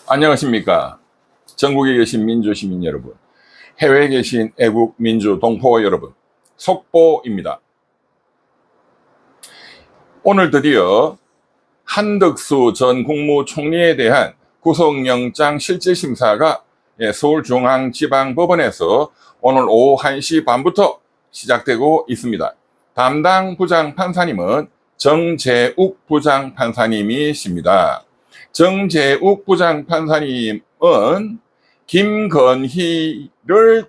안녕하십니까. 전국에 계신 민주시민 여러분, 해외에 계신 애국 민주 동포 여러분, 속보입니다. 오늘 드디어 한덕수 전 국무총리에 대한 구속영장 실질심사가 서울중앙지방법원에서 오늘 오후 1시 반부터 시작되고 있습니다. 담당 부장판사님은 정재욱 부장판사님이십니다. 정재욱 부장판사님은 김건희를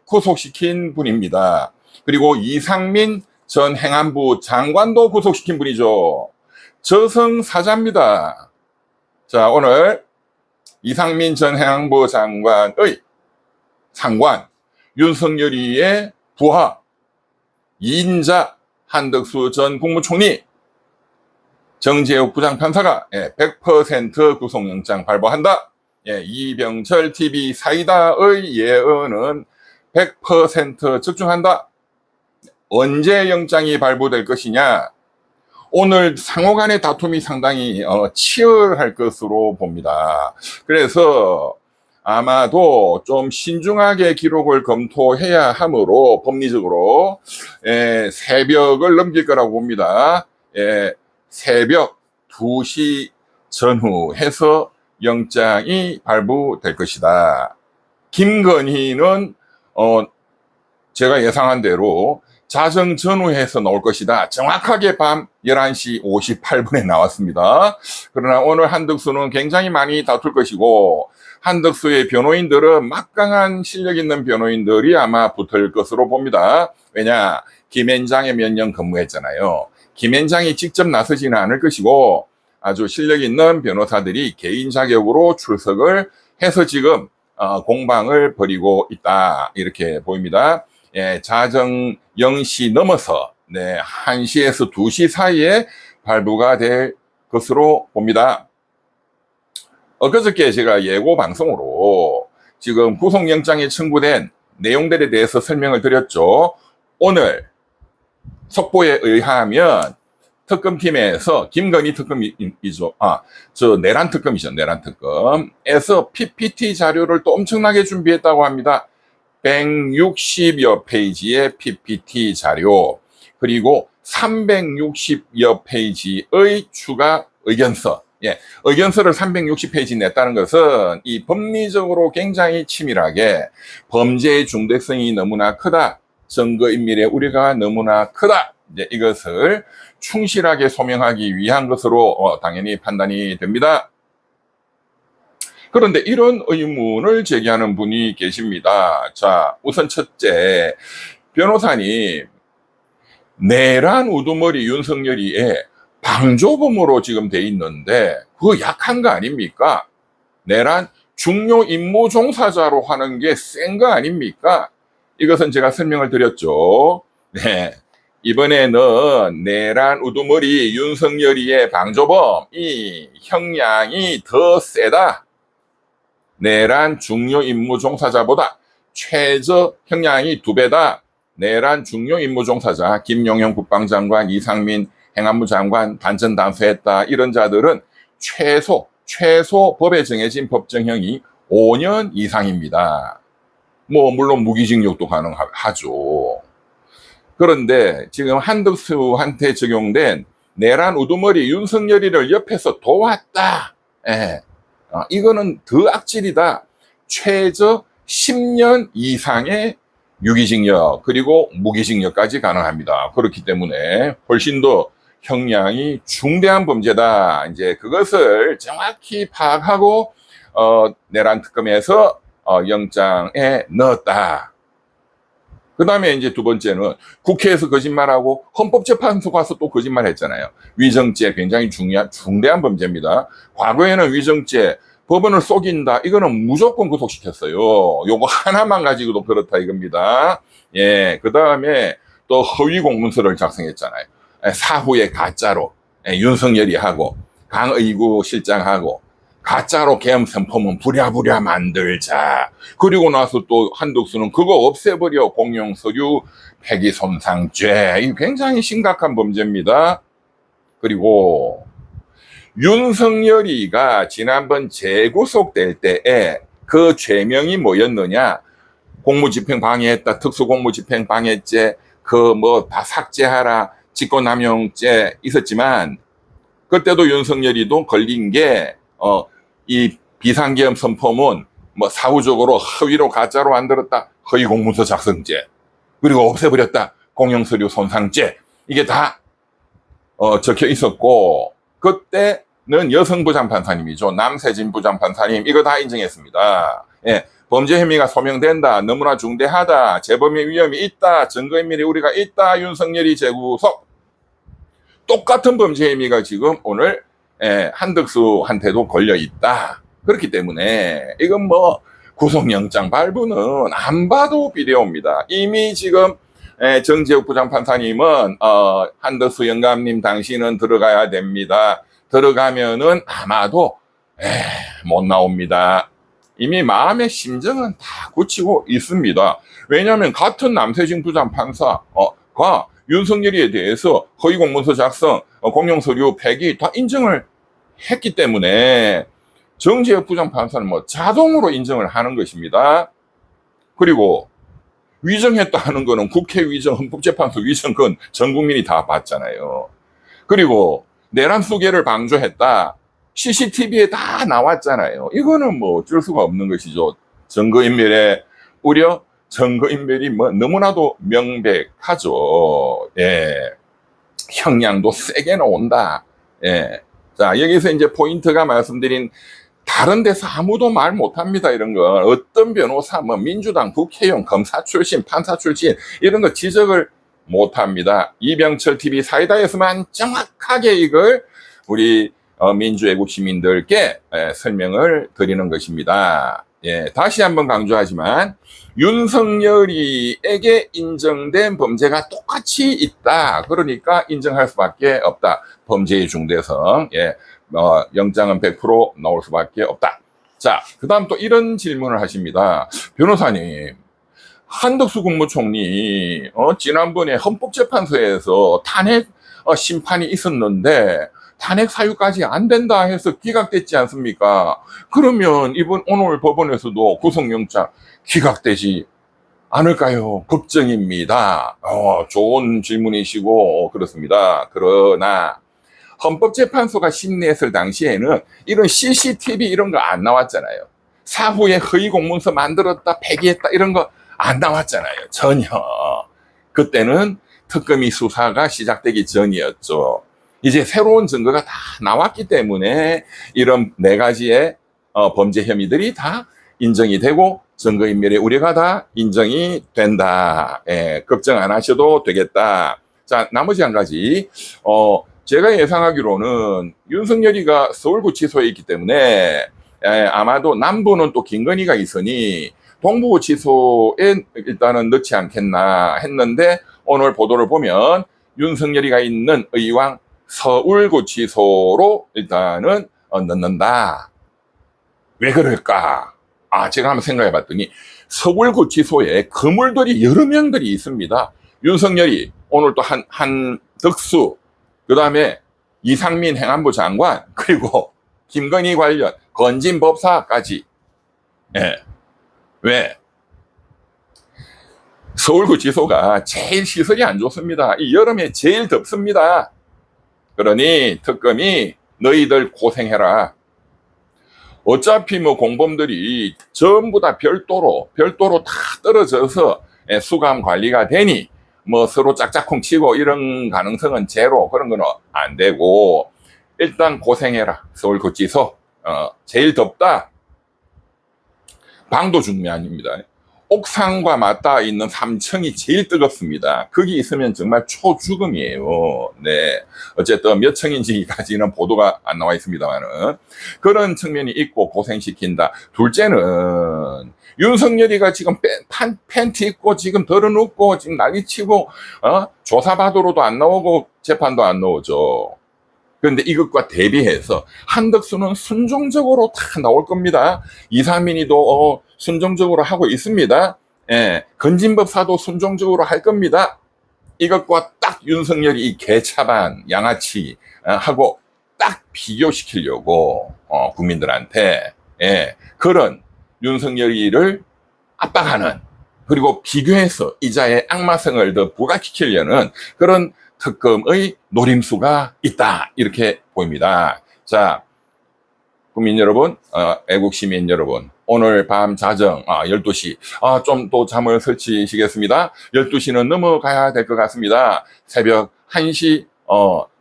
구속시킨 분입니다. 그리고 이상민 전 행안부 장관도 구속시킨 분이죠. 저승사자입니다. 자, 오늘 이상민 전 행안부 장관의 상관, 윤석열이의 부하, 인자 한덕수 전 국무총리, 정재욱 부장판사가 100% 구속영장 발부한다. 이병철 TV 사이다의 예언은 100% 적중한다. 언제 영장이 발부될 것이냐? 오늘 상호 간의 다툼이 상당히 치열할 것으로 봅니다. 그래서 아마도 좀 신중하게 기록을 검토해야 하므로 법리적으로 새벽을 넘길 거라고 봅니다. 새벽 2시 전후 해서 영장이 발부될 것이다. 김건희는 제가 예상한 대로 자정 전후해서 나올 것이다. 정확하게 밤 11시 58분에 나왔습니다. 그러나 오늘 한덕수는 굉장히 많이 다툴 것이고, 한덕수의 변호인들은 막강한 실력 있는 변호인들이 아마 붙을 것으로 봅니다. 왜냐, 김앤장에 몇 년 근무했잖아요. 김앤장이 직접 나서지는 않을 것이고, 아주 실력 있는 변호사들이 개인 자격으로 출석을 해서 지금 공방을 벌이고 있다, 이렇게 보입니다. 자정 0시 넘어서 1시에서 2시 사이에 발부가 될 것으로 봅니다. 엊그저께 제가 예고 방송으로 지금 구속영장에 청구된 내용들에 대해서 설명을 드렸죠. 오늘 속보에 의하면 특검팀에서 김건희 특검이죠. 내란 특검이죠. 내란 특검에서 PPT 자료를 또 엄청나게 준비했다고 합니다. 160여 페이지의 PPT 자료, 그리고 360여 페이지의 추가 의견서. 의견서를 360페이지 냈다는 것은 이 법리적으로 굉장히 치밀하게 범죄의 중대성이 너무나 크다, 증거인멸의 우려가 너무나 크다, 이것을 충실하게 소명하기 위한 것으로 당연히 판단이 됩니다. 그런데 이런 의문을 제기하는 분이 계십니다. 자, 우선 첫째, 변호사님, 내란 우두머리 윤석열이의 방조범으로 지금 돼 있는데 그거 약한 거 아닙니까? 내란 중요 임무 종사자로 하는 게 센 거 아닙니까? 이것은 제가 설명을 드렸죠. 이번에는 내란 우두머리 윤석열이의 방조범, 이 형량이 더 세다. 내란 중요 임무 종사자보다 최저 형량이 2배다. 내란 중요 임무 종사자 김용현 국방장관, 이상민 행안부 장관 단전 단수했다. 이런 자들은 최소 법에 정해진 법정형이 5년 이상입니다. 물론 무기징역도 가능하죠. 그런데 지금 한덕수한테 적용된 내란 우두머리 윤석열이를 옆에서 도왔다. 이거는 더 악질이다. 최저 10년 이상의 유기징역, 그리고 무기징역까지 가능합니다. 그렇기 때문에 훨씬 더 형량이 중대한 범죄다. 이제 그것을 정확히 파악하고 내란 특검에서 영장에 넣었다. 그 다음에 이제 두 번째는 국회에서 거짓말하고 헌법재판소 가서 또 거짓말했잖아요. 위정죄 굉장히 중대한 범죄입니다. 과거에는 위정죄, 법원을 속인다, 이거는 무조건 구속시켰어요. 요거 하나만 가지고도 그렇다 이겁니다. 그 다음에 또 허위 공문서를 작성했잖아요. 사후에 가짜로 윤석열이 하고 강의구 실장하고 가짜로 계엄 선포문 부랴부랴 만들자. 그리고 나서 또 한덕수는 그거 없애버려. 공용서류 폐기손상죄. 이 굉장히 심각한 범죄입니다. 그리고 윤석열이가 지난번 재구속될 때에 그 죄명이 뭐였느냐? 공무집행 방해했다, 특수공무집행 방해죄, 그 뭐 다 삭제하라, 직권남용죄 있었지만, 그때도 윤석열이도 걸린 게, 이 비상계엄 선포문, 뭐 사후적으로 허위로 가짜로 만들었다, 허위공문서 작성죄, 그리고 없애버렸다, 공용서류 손상죄, 이게 다, 적혀 있었고, 그때는 여성 부장판사님이죠. 남세진 부장판사님, 이거 다 인정했습니다. 예. 범죄 혐의가 소명된다, 너무나 중대하다, 재범의 위험이 있다, 증거인멸의 우려가 있다, 윤석열이 재구속. 똑같은 범죄 혐의가 지금 오늘 한덕수한테도 걸려 있다. 그렇기 때문에 이건 뭐 구속영장 발부는 안 봐도 비대오입니다. 이미 지금 정재욱 부장판사님은 한덕수 영감님 당신은 들어가야 됩니다. 들어가면은 아마도 못 나옵니다. 이미 마음의 심정은 다 굳히고 있습니다. 왜냐하면 같은 남세진 부장판사가 윤석열이에 대해서 허위공문서 작성, 공용서류 폐기 다 인정을 했기 때문에 정재혁 부장판사는 뭐 자동으로 인정을 하는 것입니다. 그리고 위정했다 하는 거는 국회 위정, 헌법재판소 위정, 그건 전 국민이 다 봤잖아요. 그리고 내란 수개를 방조했다, CCTV에 다 나왔잖아요. 이거는 뭐 어쩔 수가 없는 것이죠. 증거인멸의 우려, 증거인멸이 뭐 너무나도 명백하죠. 예. 형량도 세게 나온다. 예. 자, 여기서 이제 포인트가 말씀드린 다른 데서 아무도 말 못합니다. 이런 거. 어떤 변호사, 뭐 민주당, 국회의원, 검사 출신, 판사 출신 이런 거 지적을 못합니다. 이병철 TV 사이다에서만 정확하게 이걸 우리 민주애국 시민들께 설명을 드리는 것입니다. 예, 다시 한번 강조하지만 윤석열이에게 인정된 범죄가 똑같이 있다. 그러니까 인정할 수밖에 없다. 범죄의 중대성. 예, 영장은 100% 나올 수밖에 없다. 자, 그 다음 또 이런 질문을 하십니다. 변호사님, 한덕수 국무총리 지난번에 헌법재판소에서 탄핵 심판이 있었는데 탄핵 사유까지 안 된다 해서 기각됐지 않습니까? 그러면 오늘 법원에서도 구속영장 기각되지 않을까요? 걱정입니다. 좋은 질문이시고 그렇습니다. 그러나 헌법재판소가 심리했을 당시에는 이런 CCTV 이런 거 안 나왔잖아요. 사후에 허위 공문서 만들었다, 폐기했다 이런 거 안 나왔잖아요. 전혀. 그때는 특검이 수사가 시작되기 전이었죠. 이제 새로운 증거가 다 나왔기 때문에 이런 네 가지의 범죄 혐의들이 다 인정이 되고 증거인멸의 우려가 다 인정이 된다. 예, 걱정 안 하셔도 되겠다. 자, 나머지 한 가지. 제가 예상하기로는 윤석열이가 서울구치소에 있기 때문에 아마도 남부는 또 김건희가 있으니 동부구치소에 일단은 넣지 않겠나 했는데 오늘 보도를 보면 윤석열이가 있는 의왕 서울구치소로 일단은 넣는다. 왜 그럴까? 제가 한번 생각해 봤더니 서울구치소에 그물들이 여러 명들이 있습니다. 윤석열이 오늘 또 한덕수, 그 다음에 이상민 행안부 장관, 그리고 김건희 관련 건진법사까지. 예. 왜? 서울구치소가 제일 시설이 안 좋습니다. 이 여름에 제일 덥습니다. 그러니 특검이 너희들 고생해라. 어차피 뭐 공범들이 전부 다 별도로 다 떨어져서 수감 관리가 되니 뭐 서로 짝짝꿍 치고 이런 가능성은 제로. 그런 건 안 되고 일단 고생해라. 서울구치소. 제일 덥다. 방도 중요합니다. 옥상과 맞닿아 있는 3층이 제일 뜨겁습니다. 거기 있으면 정말 초죽음이에요. 네. 어쨌든 몇 층인지까지는 보도가 안 나와 있습니다만은 그런 측면이 있고 고생시킨다. 둘째는 윤석열이가 지금 팬티 입고 지금 덜어눕고 지금 난리치고 조사받으러도 안 나오고 재판도 안 나오죠. 그런데 이것과 대비해서 한덕수는 순종적으로 다 나올 겁니다. 이상민이도 순종적으로 하고 있습니다. 예, 건진법사도 순종적으로 할 겁니다. 이것과 딱 윤석열이 이 개차반 양아치 하고 딱 비교시키려고 국민들한테 그런 윤석열이를 압박하는, 그리고 비교해서 이자의 악마성을 더 부각시키려는 그런 특검의 노림수가 있다, 이렇게 보입니다. 자, 국민 여러분, 애국 시민 여러분, 오늘 밤 자정 12시 좀 또 잠을 설치시겠습니다. 12시는 넘어가야 될 것 같습니다. 새벽 1시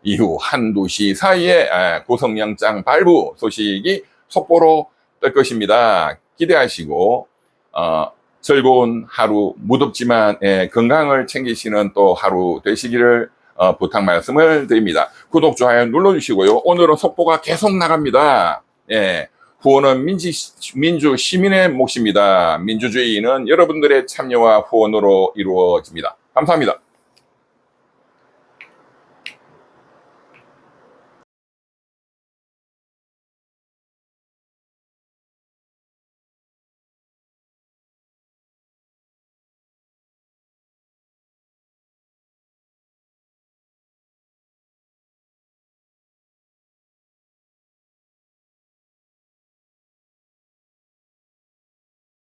이후 1, 2시 사이에 구속영장 발부 소식이 속보로 뜰 것입니다. 기대하시고 즐거운 하루, 무덥지만 건강을 챙기시는 또 하루 되시기를 부탁 말씀을 드립니다. 구독, 좋아요 눌러주시고요. 오늘은 속보가 계속 나갑니다. 후원은 민주 시민의 몫입니다. 민주주의는 여러분들의 참여와 후원으로 이루어집니다. 감사합니다.